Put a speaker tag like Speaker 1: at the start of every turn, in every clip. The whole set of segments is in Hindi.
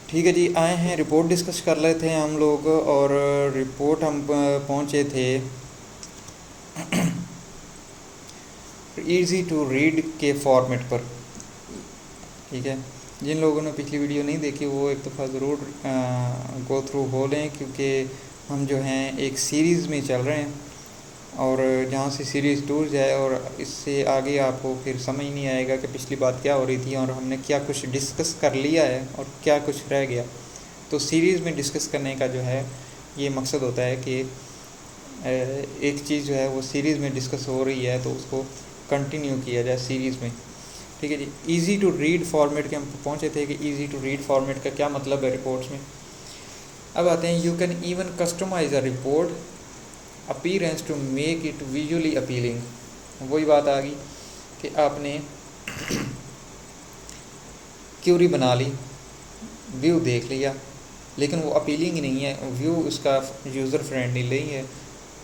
Speaker 1: ठीक है जी, आए हैं रिपोर्ट डिस्कस कर रहे थे हम लोग। और रिपोर्ट हम पहुँचे थे इजी टू रीड के फॉर्मेट पर। ठीक है, जिन लोगों ने पिछली वीडियो नहीं देखी वो एक दफ़ा ज़रूर गो थ्रू हो लें, क्योंकि हम जो हैं एक सीरीज़ में चल रहे हैं और जहाँ से सीरीज़ टूर जाए और इससे आगे आपको फिर समझ नहीं आएगा कि पिछली बात क्या हो रही थी और हमने क्या कुछ डिस्कस कर लिया है और क्या कुछ रह गया। तो सीरीज़ में डिस्कस करने का जो है ये मकसद होता है कि एक चीज़ जो है वो सीरीज़ में डिस्कस हो रही है तो उसको कंटिन्यू किया जाए सीरीज़ में। ठीक है जी, इजी टू रीड फॉर्मेट के हम पहुँचे थे कि इजी टू रीड फॉर्मेट का क्या मतलब है रिपोर्ट्स में। अब आते हैं, you can even customize a report appearance to make it visually appealing. वही बात आ गई कि आपने क्यूरी बना ली, व्यू देख लिया, लेकिन वो अपीलिंग ही नहीं है, व्यू उसका यूज़र फ्रेंडली नहीं है,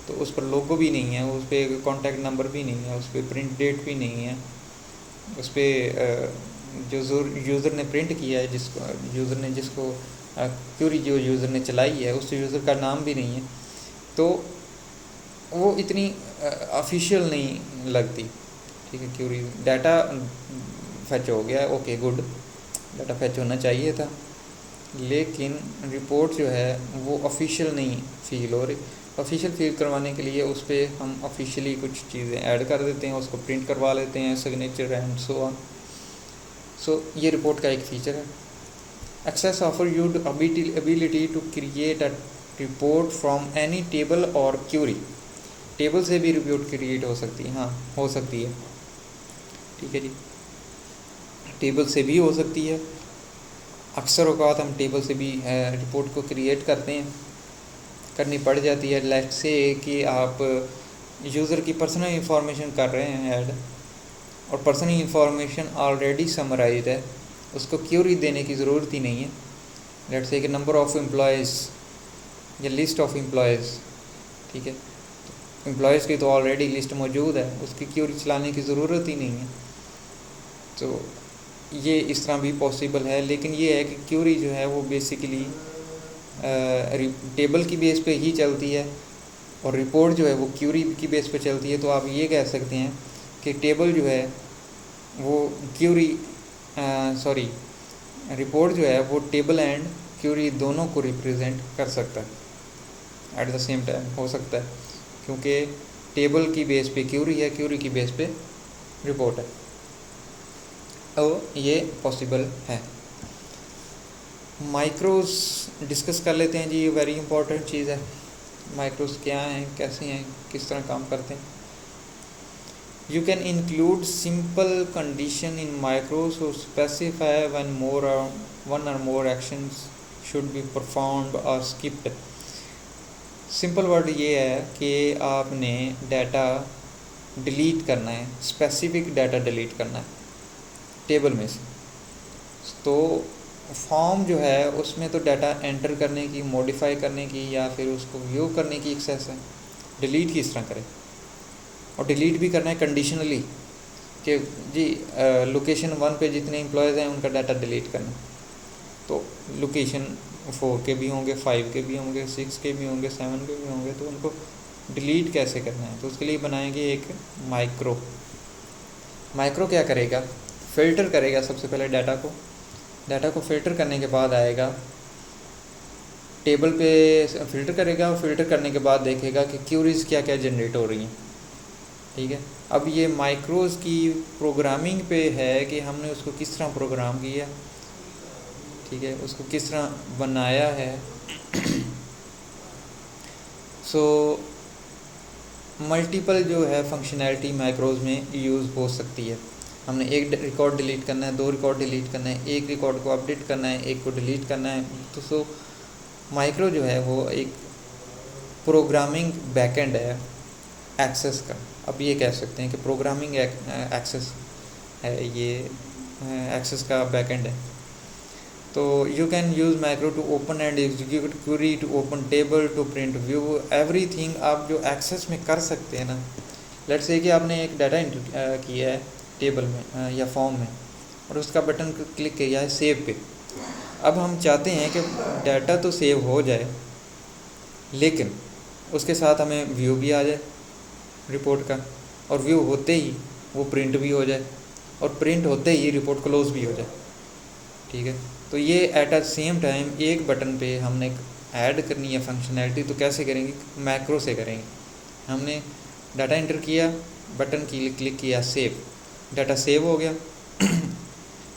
Speaker 1: तो उस पर लोगो भी नहीं है, उस पर कॉन्टैक्ट नंबर भी नहीं है, उस पर प्रिंट डेट भी नहीं है, उस पर जो यूज़र ने प्रिंट किया है, जिसको क्यूरी जो यूज़र ने चलाई है उस यूज़र का नाम भी नहीं है, तो वो इतनी ऑफिशियल नहीं लगती। ठीक है, क्यूरी डाटा फैच हो गया, ओके गुड, डाटा फैच होना चाहिए था, लेकिन रिपोर्ट जो है वो ऑफिशियल नहीं फ़ील हो रही। ऑफिशियल फील करवाने के लिए उस पर हम ऑफिशियली कुछ चीज़ें ऐड कर देते हैं, उसको प्रिंट करवा लेते हैं, signature and so on. So ये रिपोर्ट का एक फ़ीचर है। Access offer you ability to create a report from any table और क्यूरी। टेबल से भी रिपोर्ट क्रिएट हो सकती है, हाँ हो सकती है। ठीक है जी, टेबल से भी हो सकती है। अक्सर औक़ात हम टेबल से भी रिपोर्ट को क्रिएट करते हैं, करनी पड़ जाती है। लेट्स से कि आप यूज़र की पर्सनल इंफॉर्मेशन कर रहे हैं ऐड, और पर्सनल इंफॉर्मेशन ऑलरेडी समराइज्ड है, उसको क्यूरी देने की ज़रूरत ही नहीं है। लेट्स से कि नंबर ऑफ़ एम्प्लॉयज़ या लिस्ट ऑफ एम्प्लॉयज़। ठीक है, एम्प्लॉयज़ की तो ऑलरेडी लिस्ट मौजूद है, उसकी क्यूरी चलाने की ज़रूरत ही नहीं है। तो ये इस तरह भी पॉसिबल है, लेकिन ये है कि क्यूरी जो है वो बेसिकली टेबल की बेस पे ही चलती है और रिपोर्ट जो है वो क्यूरी की बेस पे चलती है। तो आप ये कह सकते हैं कि टेबल जो है वो क्यूरी रिपोर्ट जो है वो टेबल एंड क्यूरी दोनों को रिप्रेजेंट कर सकता है एट द सेम टाइम, हो सकता है, क्योंकि टेबल की बेस पे क्यूरी है, क्यूरी की बेस पे रिपोर्ट है। तो ये पॉसिबल है। माइक्रोस डिस्कस कर लेते हैं जी, ये वेरी इंपॉर्टेंट चीज़ है। माइक्रोस क्या हैं, कैसे हैं, किस तरह काम करते हैं। You can include simple condition in macros or specify one or more actions should be performed or skipped. Simple word ये है कि आपने डाटा डिलीट करना है, स्पेसिफिक डाटा डिलीट करना है टेबल में से। तो फॉर्म जो है उसमें तो डाटा एंटर करने की, मॉडिफाई करने की या फिर उसको व्यू करने की एक्सेस है। डिलीट किस तरह करें, और डिलीट भी करना है कंडीशनली कि जी लोकेशन 1 पे जितने एम्प्लॉयज़ हैं उनका डाटा डिलीट करना। तो लोकेशन 4 के भी होंगे, 5 के भी होंगे, 6 के भी होंगे, 7 के भी होंगे, तो उनको डिलीट कैसे करना है। तो उसके लिए बनाएंगे एक माइक्रो। माइक्रो क्या करेगा, फ़िल्टर करेगा सबसे पहले डाटा को फ़िल्टर करने के बाद आएगा टेबल पे, फ़िल्टर करेगा और फ़िल्टर करने के बाद देखेगा कि क्यूरीज़ क्या क्या जनरेट हो रही हैं। ठीक है, अब ये माइक्रोज़ की प्रोग्रामिंग पे है कि हमने उसको किस तरह प्रोग्राम किया, ठीक है, उसको किस तरह बनाया है। सो मल्टीपल जो है फंक्शनैलिटी माइक्रोज़ में यूज़ हो सकती है। हमने एक रिकॉर्ड डिलीट करना है, 2 रिकॉर्ड डिलीट करना है, एक रिकॉर्ड को अपडेट करना है, एक को डिलीट करना है। तो सो माइक्रो जो है वो एक प्रोग्रामिंग बैकएंड है एक्सेस का। अब ये कह सकते हैं कि प्रोग्रामिंग एक्सेस है, ये एक्सेस का बैकएंड है। तो you can use micro to open and execute query, to open table, to print view, everything आप जो एक्सेस में कर सकते हैं ना। लेट्स से कि आपने एक डाटा एंटर किया है टेबल में या फॉर्म में, और उसका बटन क्लिक किया है सेव पे। अब हम चाहते हैं कि डाटा तो सेव हो जाए, लेकिन उसके साथ हमें व्यू भी आ जाए रिपोर्ट का, और व्यू होते ही वो प्रिंट भी हो जाए, और प्रिंट होते ही रिपोर्ट क्लोज भी हो जाए। ठीक है, तो ये एट अ सेम टाइम एक बटन पे हमने ऐड करनी है फंक्शनैलिटी। तो कैसे करेंगे? मैक्रो से करेंगे। हमने डाटा इंटर किया, बटन की क्लिक किया, सेव, डाटा सेव हो गया।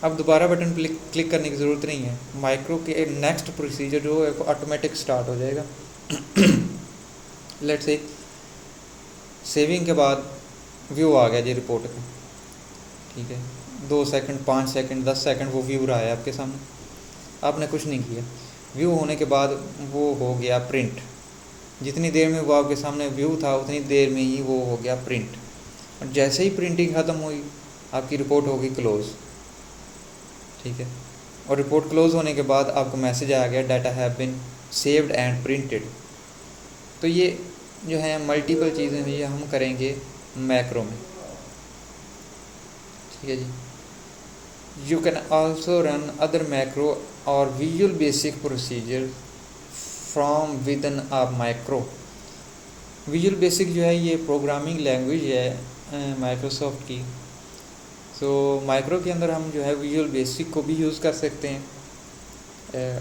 Speaker 1: अब दोबारा बटन पर क्लिक करने की ज़रूरत नहीं है। माइक्रो के नेक्स्ट प्रोसीजर जो है वो ऑटोमेटिक स्टार्ट हो जाएगा। लेट्स से सेविंग के बाद व्यू आ गया जी रिपोर्ट का। ठीक है, 2 सेकंड, 5 सेकंड, 10 सेकंड वो व्यू रहा है आपके सामने, आपने कुछ नहीं किया। व्यू होने के बाद वो हो गया प्रिंट। जितनी देर में वो आपके सामने व्यू था उतनी देर में ही वो हो गया प्रिंट, और जैसे ही प्रिंटिंग ख़त्म हुई आपकी रिपोर्ट होगी क्लोज़। ठीक है, और रिपोर्ट क्लोज़ होने के बाद आपको मैसेज आ गया data have been saved and printed. तो ये जो है मल्टीपल चीज़ें ये हम करेंगे मैक्रो में। ठीक है जी। You can also run other macro or visual basic procedure from within a macro। Visual basic जो है ये प्रोग्रामिंग लैंग्वेज है माइक्रोसॉफ्ट की। सो माइक्रो के अंदर हम जो है विजुअल बेसिक को भी यूज़ कर सकते हैं।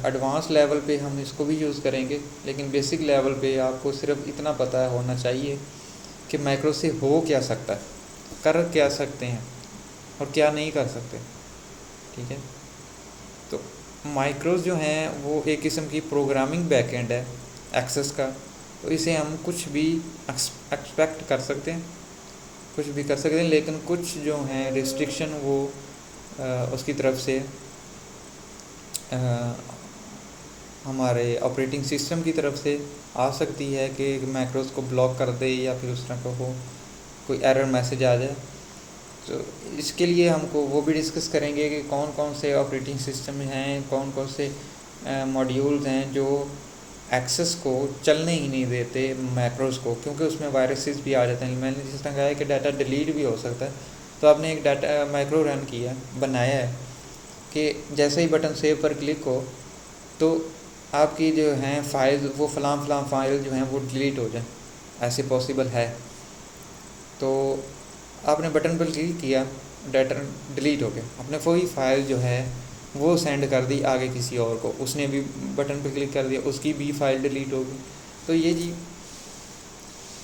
Speaker 1: एडवांस लेवल पे हम इसको भी यूज़ करेंगे, लेकिन बेसिक लेवल पे आपको सिर्फ इतना पता होना चाहिए कि माइक्रो से हो क्या सकता है, कर क्या सकते हैं और क्या नहीं कर सकते। ठीक है, तो माइक्रोस जो हैं वो एक किस्म की प्रोग्रामिंग बैकएंड है एक्सेस का। तो इसे हम कुछ भी एक्सपेक्ट कर सकते हैं, कुछ भी कर सकते हैं, लेकिन कुछ जो हैं रिस्ट्रिक्शन वो उसकी तरफ से हमारे ऑपरेटिंग सिस्टम की तरफ से आ सकती है कि मैक्रोस को ब्लॉक कर दे या फिर उस तरह का हो कोई एरर मैसेज आ जाए। तो इसके लिए हमको वो भी डिस्कस करेंगे कि कौन कौन से ऑपरेटिंग सिस्टम हैं, कौन कौन से मॉड्यूल्स हैं जो एक्सेस को चलने ही नहीं देते मैक्रोस को, क्योंकि उसमें वायरसेस भी आ जाते हैं। मैंने जिस तरह कहा है कि डाटा डिलीट भी हो सकता है। तो आपने एक डाटा मैक्रो रन किया, बनाया है कि जैसे ही बटन सेव पर क्लिक हो तो आपकी जो हैं फाइल वो फलां फाइल जो हैं वो डिलीट हो जाए, ऐसे पॉसिबल है। तो आपने बटन पर क्लिक किया, डाटा डिलीट हो गया, आपने वही फाइल जो है वो सेंड कर दी आगे किसी और को, उसने भी बटन पर क्लिक कर दिया, उसकी भी फाइल डिलीट हो गई। तो ये जी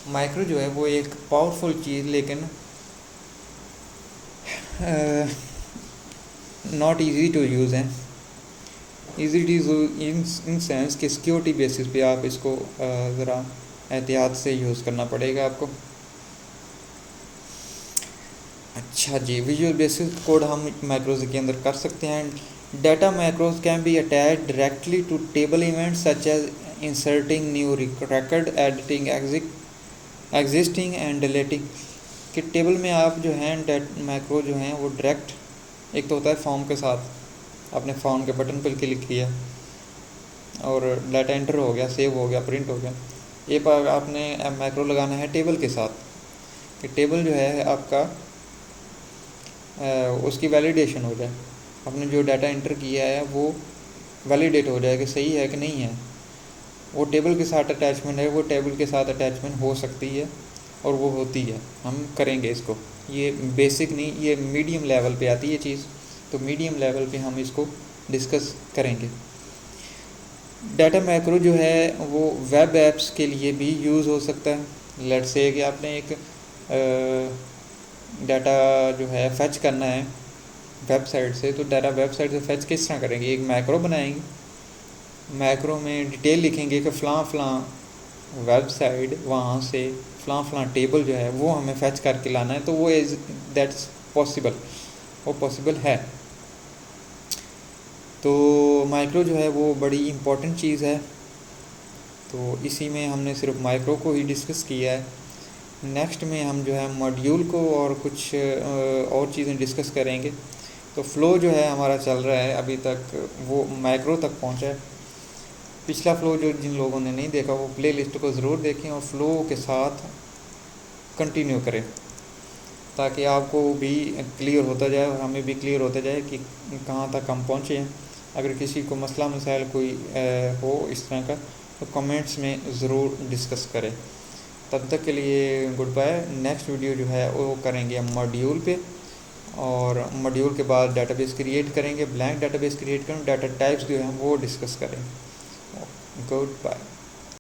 Speaker 1: माइक्रो जो है वो एक पावरफुल चीज़, लेकिन नॉट इजी टू यूज़ है। Easy to use in sense कि सिक्योरिटी बेसिस पे आप इसको ज़रा एहतियात से यूज़ करना पड़ेगा आपको। अच्छा जी, विजुअल बेसिक कोड हम मैक्रोज के अंदर कर सकते हैं। Data macros can be attach directly to table events such as inserting new record, editing existing and deleting. कि टेबल में आप जो हैं मैक्रो जो हैं वो डायरेक्ट, एक तो होता है फॉर्म के साथ, आपने फॉर्म के बटन पर क्लिक किया और डाटा एंटर हो गया, सेव हो गया, प्रिंट हो गया। ये पर आपने मैक्रो लगाना है टेबल के साथ कि टेबल जो है आपका उसकी वैलिडेशन हो जाए, आपने जो डाटा एंटर किया है वो वैलिडेट हो जाए कि सही है कि नहीं है। वो टेबल के साथ अटैचमेंट है, वो टेबल के साथ अटैचमेंट हो सकती है और वो होती है, हम करेंगे इसको। ये बेसिक नहीं, ये मीडियम लेवल पे आती है चीज़, तो मीडियम लेवल पे हम इसको डिस्कस करेंगे। डाटा मैक्रो जो है वो वेब ऐप्स के लिए भी यूज़ हो सकता है। लेट्स से कि आपने एक डाटा जो है फैच करना है वेबसाइट से, तो डाटा वेबसाइट से फैच किस तरह करेंगे? एक मैक्रो बनाएंगे, मैक्रो में डिटेल लिखेंगे कि फ़लाँ वेबसाइट वहाँ से फ़लाँ टेबल जो है वो हमें फैच करके लाना है। तो वो इज़ दैट्स पॉसिबल, वो पॉसिबल है। तो माइक्रो जो है वो बड़ी इम्पोर्टेंट चीज़ है। तो इसी में हमने सिर्फ माइक्रो को ही डिस्कस किया है। नेक्स्ट में हम जो है मॉड्यूल को और कुछ और चीज़ें डिस्कस करेंगे। तो फ़्लो जो है हमारा चल रहा है अभी तक, वो माइक्रो तक पहुंचा है। पिछला फ़्लो जो जिन लोगों ने नहीं देखा वो प्लेलिस्ट को ज़रूर देखें और फ़्लो के साथ कंटिन्यू करें, ताकि आपको भी क्लियर होता जाए और हमें भी क्लियर होता जाए कि कहाँ तक हम पहुँचे हैं। अगर किसी को मसला मसाइल कोई हो इस तरह का तो कमेंट्स में ज़रूर डिस्कस करें। तब तक के लिए गुड बाय। नेक्स्ट वीडियो जो है वो करेंगे हम मॉड्यूल पे, और मॉड्यूल के बाद डेटाबेस क्रिएट करेंगे, ब्लैंक डेटाबेस क्रिएट करें, डाटा टाइप्स जो हैं वो डिस्कस करें। Good bye.